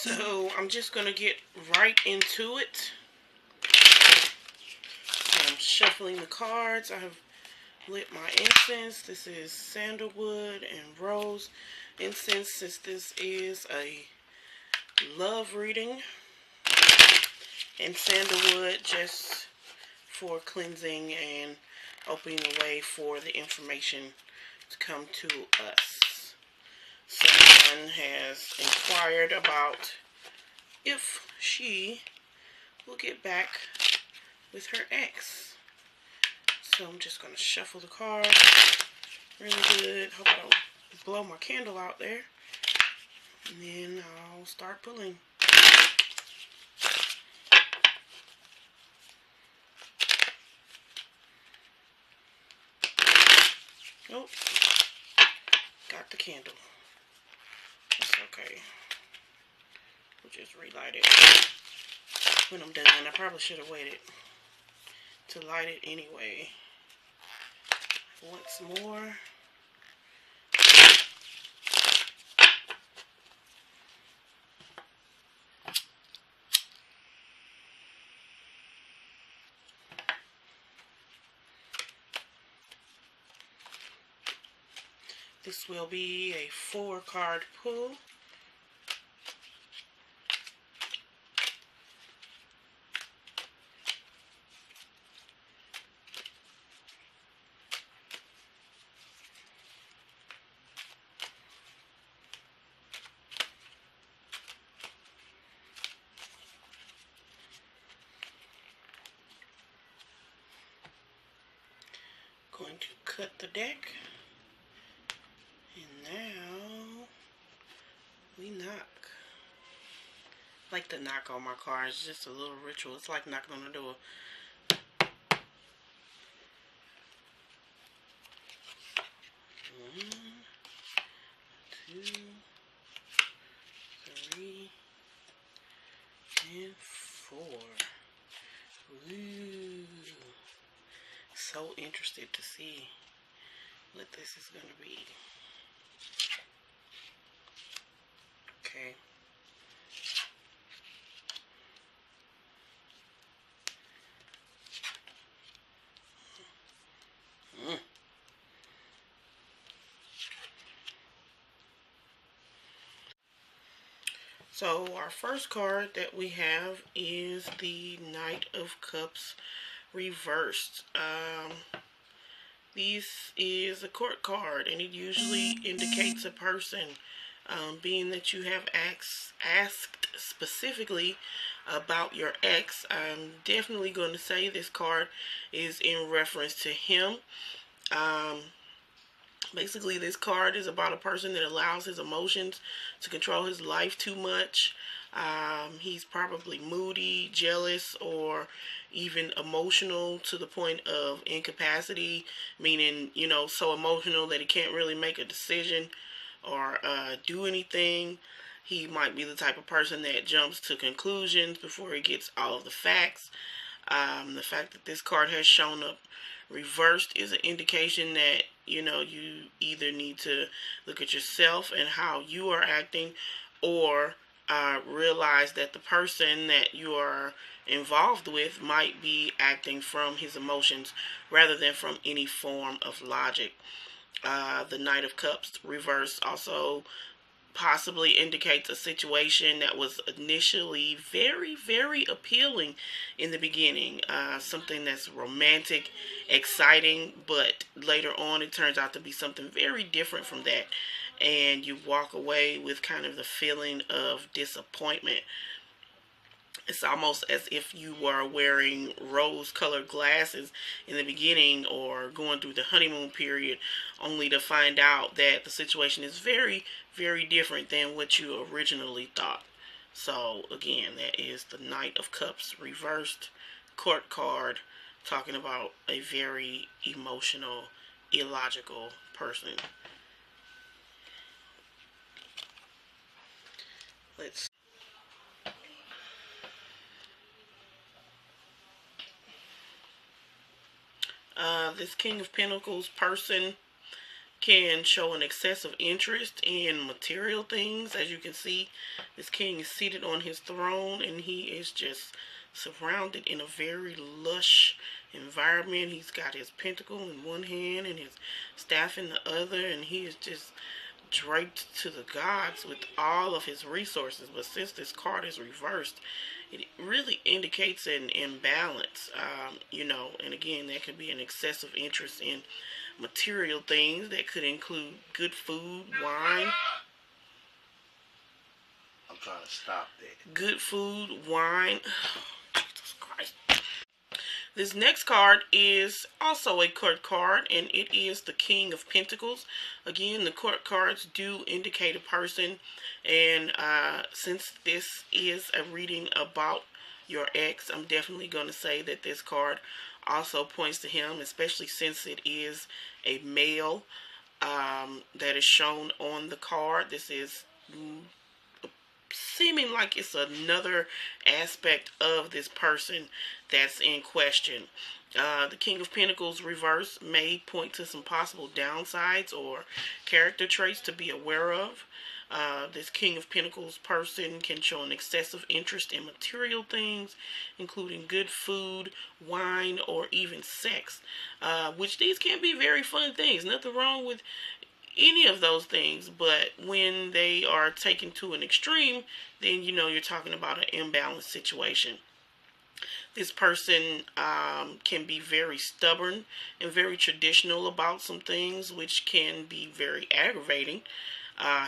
So I'm just going to get right into it. I'm shuffling the cards. I have lit my incense. This is sandalwood and rose incense, since this is a love reading, and sandalwood just for cleansing and opening the way for the information to come to us. Someone has inquired about if she will get back with her ex. So I'm just going to shuffle the cards really good. Hope I don't blow my candle out there. And then I'll start pulling. Oh, got the candle. That's okay. We'll just relight it when I'm done. I probably should have waited to light it anyway. Once more. This will be a 4-card pull. Going to cut the deck. And now we knock. I like to knock on my car. It's just a little ritual. It's like knocking on the door. 1, 2, 3, and 4. Ooh. So interested to see what this is going to be. Okay. So our first card that we have is the Knight of Cups reversed. This is a court card, and it usually indicates a person. Being that you have asked specifically about your ex, I'm definitely going to say this card is in reference to him. Basically, this card is about a person that allows his emotions to control his life too much. He's probably moody, jealous, or even emotional to the point of incapacity, meaning, you know, so emotional that he can't really make a decision or do anything. He might be the type of person that jumps to conclusions before he gets all of the facts. The fact that this card has shown up reversed is an indication that, you know, you either need to look at yourself and how you are acting, or realize that the person that you are involved with might be acting from his emotions rather than from any form of logic. The Knight of Cups reversed also possibly indicates a situation that was initially very, very appealing in the beginning. Something that's romantic, exciting, but later on it turns out to be something very different from that. And you walk away with kind of the feeling of disappointment. It's almost as if you were wearing rose-colored glasses in the beginning, or going through the honeymoon period, only to find out that the situation is very, very different than what you originally thought. So, again, that is the Knight of Cups reversed court card, talking about a very emotional, illogical person. Let's this King of Pentacles person can show an excessive interest in material things. As you can see, this king is seated on his throne and he is just surrounded in a very lush environment. He's got his pentacle in one hand and his staff in the other, and he is just draped to the gods with all of his resources. But since this card is reversed, it really indicates an imbalance, and again, that could be an excessive interest in material things that could include good food, wine. I'm trying to stop that. Good food, wine. Jesus Christ. This next card is also a court card, and it is the King of Pentacles. Again, the court cards do indicate a person, and since this is a reading about your ex, I'm definitely going to say that this card also points to him, especially since it is a male that is shown on the card. This is seeming like it's another aspect of this person that's in question. The King of Pentacles reverse may point to some possible downsides or character traits to be aware of. This King of Pentacles person can show an excessive interest in material things, including good food, wine, or even sex, which these can be very fun things. Nothing wrong with any of those things, but when they are taken to an extreme, then you're talking about an imbalanced situation. This person can be very stubborn and very traditional about some things, which can be very aggravating.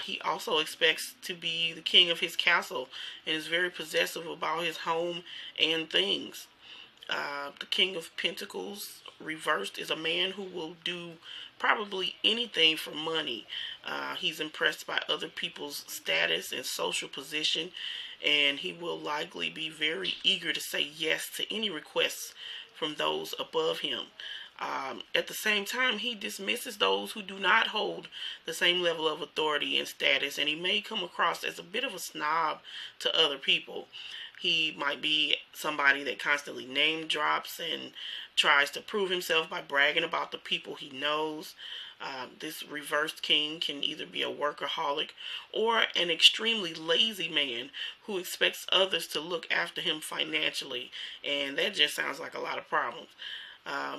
He also expects to be the king of his castle and is very possessive about his home and things. The King of Pentacles reversed is a man who will do probably anything for money. He's impressed by other people's status and social position, and he will likely be very eager to say yes to any requests from those above him. At the same time, he dismisses those who do not hold the same level of authority and status, and he may come across as a bit of a snob to other people. He might be somebody that constantly name drops and tries to prove himself by bragging about the people he knows. This reversed king can either be a workaholic or an extremely lazy man who expects others to look after him financially, and that just sounds like a lot of problems.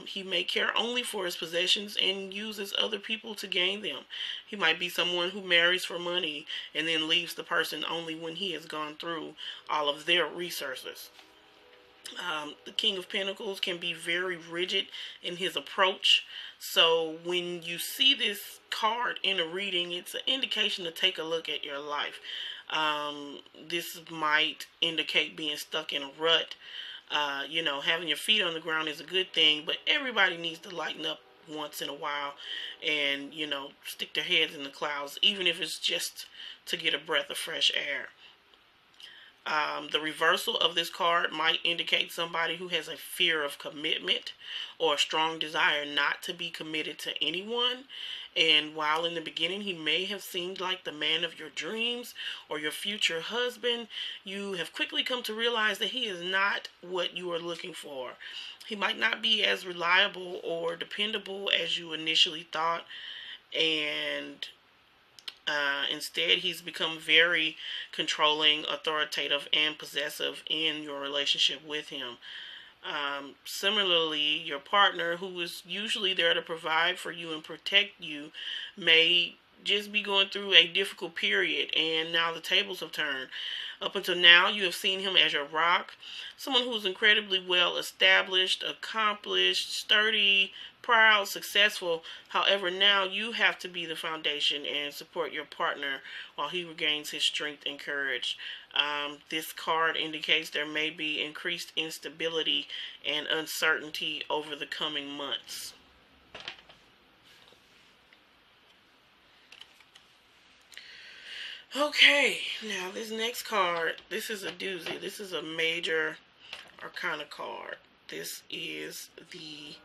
He may care only for his possessions and uses other people to gain them. He might be someone who marries for money and then leaves the person only when he has gone through all of their resources. The King of Pentacles can be very rigid in his approach. So when you see this card in a reading, it's an indication to take a look at your life. This might indicate being stuck in a rut. Having your feet on the ground is a good thing, but everybody needs to lighten up once in a while and, stick their heads in the clouds, even if it's just to get a breath of fresh air. The reversal of this card might indicate somebody who has a fear of commitment or a strong desire not to be committed to anyone. And while in the beginning he may have seemed like the man of your dreams or your future husband, you have quickly come to realize that he is not what you are looking for. He might not be as reliable or dependable as you initially thought, and instead, he's become very controlling, authoritative, and possessive in your relationship with him. Similarly, your partner, who is usually there to provide for you and protect you, may just be going through a difficult period, and now the tables have turned. Up until now, you have seen him as your rock, someone who is incredibly well established, accomplished, sturdy, proud, successful. However, now you have to be the foundation and support your partner while he regains his strength and courage. This card indicates there may be increased instability and uncertainty over the coming months. Okay, now this next card, this is a doozy. This is a major arcana card. This is the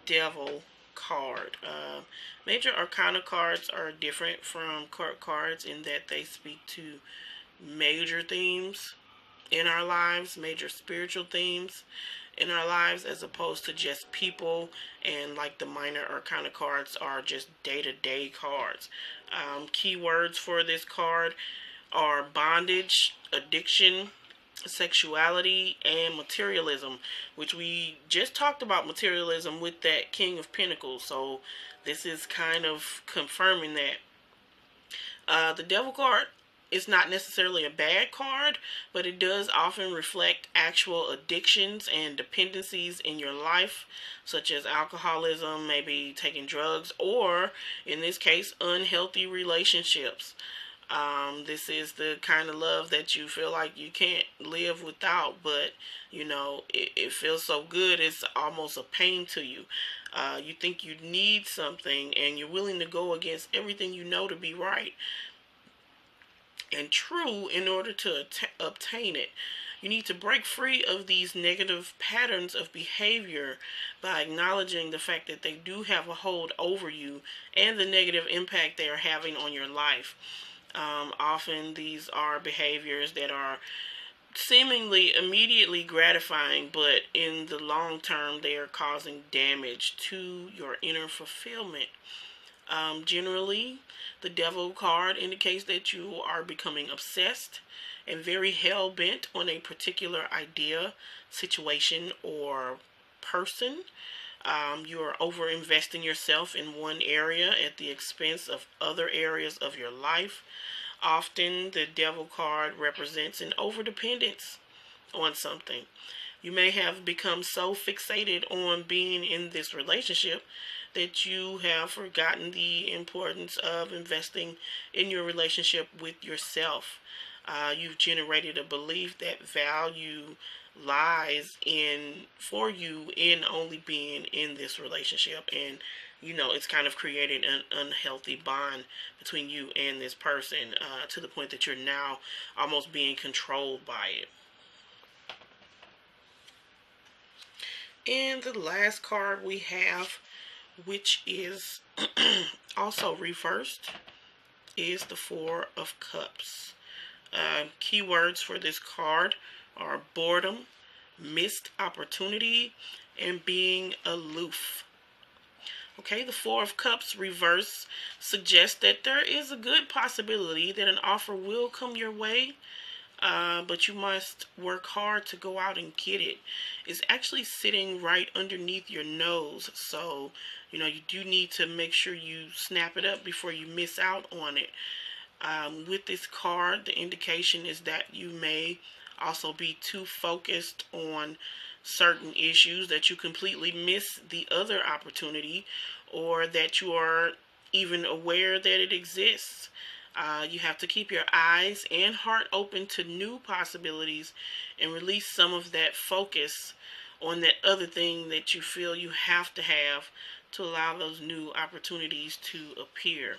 Devil card. Major arcana cards are different from court cards in that they speak to major themes in our lives, major spiritual themes. in our lives, as opposed to just people, and like the minor arcana cards are just day-to-day cards. Keywords for this card are bondage, addiction, sexuality, and materialism, which we just talked about materialism with that King of Pentacles. So this is kind of confirming that. The Devil card is not necessarily a bad card, but it does often reflect actual addictions and dependencies in your life, such as alcoholism, maybe taking drugs, or in this case, unhealthy relationships. This is the kind of love that you feel like you can't live without, but it feels so good, it's almost a pain to you. You think you need something, and you're willing to go against everything you know to be right and true in order to obtain it. You need to break free of these negative patterns of behavior by acknowledging the fact that they do have a hold over you and the negative impact they are having on your life. Often these are behaviors that are seemingly immediately gratifying, but in the long term they are causing damage to your inner fulfillment. Generally, the Devil card indicates that you are becoming obsessed and very hell-bent on a particular idea, situation, or person. You are over-investing yourself in one area at the expense of other areas of your life. Often, the Devil card represents an overdependence on something. You may have become so fixated on being in this relationship that you have forgotten the importance of investing in your relationship with yourself. You've generated a belief that value lies for you in only being in this relationship, and it's kind of created an unhealthy bond between you and this person, to the point that you're now almost being controlled by it. And the last card we have, which is also reversed, is the Four of Cups. Keywords for this card are boredom, missed opportunity, and being aloof. Okay, the Four of Cups reverse suggests that there is a good possibility that an offer will come your way, but you must work hard to go out and get it. It's actually sitting right underneath your nose, so you do need to make sure you snap it up before you miss out on it. With this card, the indication is that you may also be too focused on certain issues that you completely miss the other opportunity, or that you are even aware that it exists. You have to keep your eyes and heart open to new possibilities and release some of that focus on that other thing that you feel you have to allow those new opportunities to appear.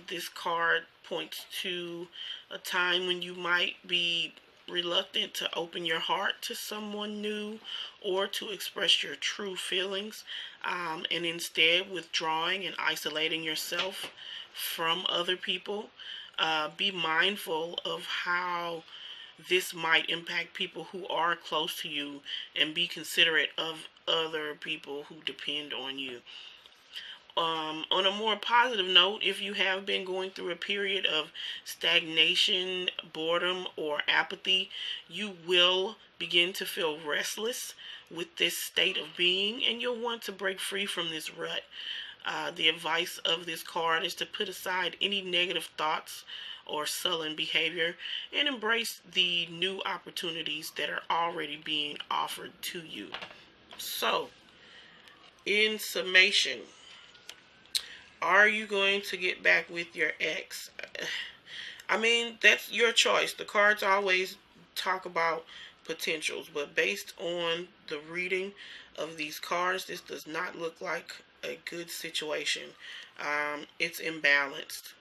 This card points to a time when you might be reluctant to open your heart to someone new or to express your true feelings, and instead withdrawing and isolating yourself from other people. Be mindful of how this might impact people who are close to you, and be considerate of other people who depend on you. On a more positive note, if you have been going through a period of stagnation, boredom, or apathy, you will begin to feel restless with this state of being, and you'll want to break free from this rut. The advice of this card is to put aside any negative thoughts or sullen behavior and embrace the new opportunities that are already being offered to you. So, in summation, are you going to get back with your ex? I mean, that's your choice. The cards always talk about potentials, but based on the reading of these cards, this does not look like a good situation. It's imbalanced,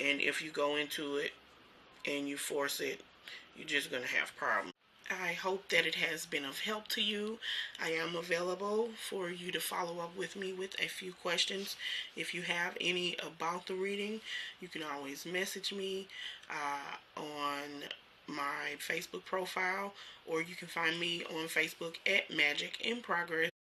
and if you go into it and you force it, you're just going to have problems. I hope that it has been of help to you. I am available for you to follow up with me with a few questions. If you have any about the reading, you can always message me on my Facebook profile, or you can find me on Facebook at Magick in Progress.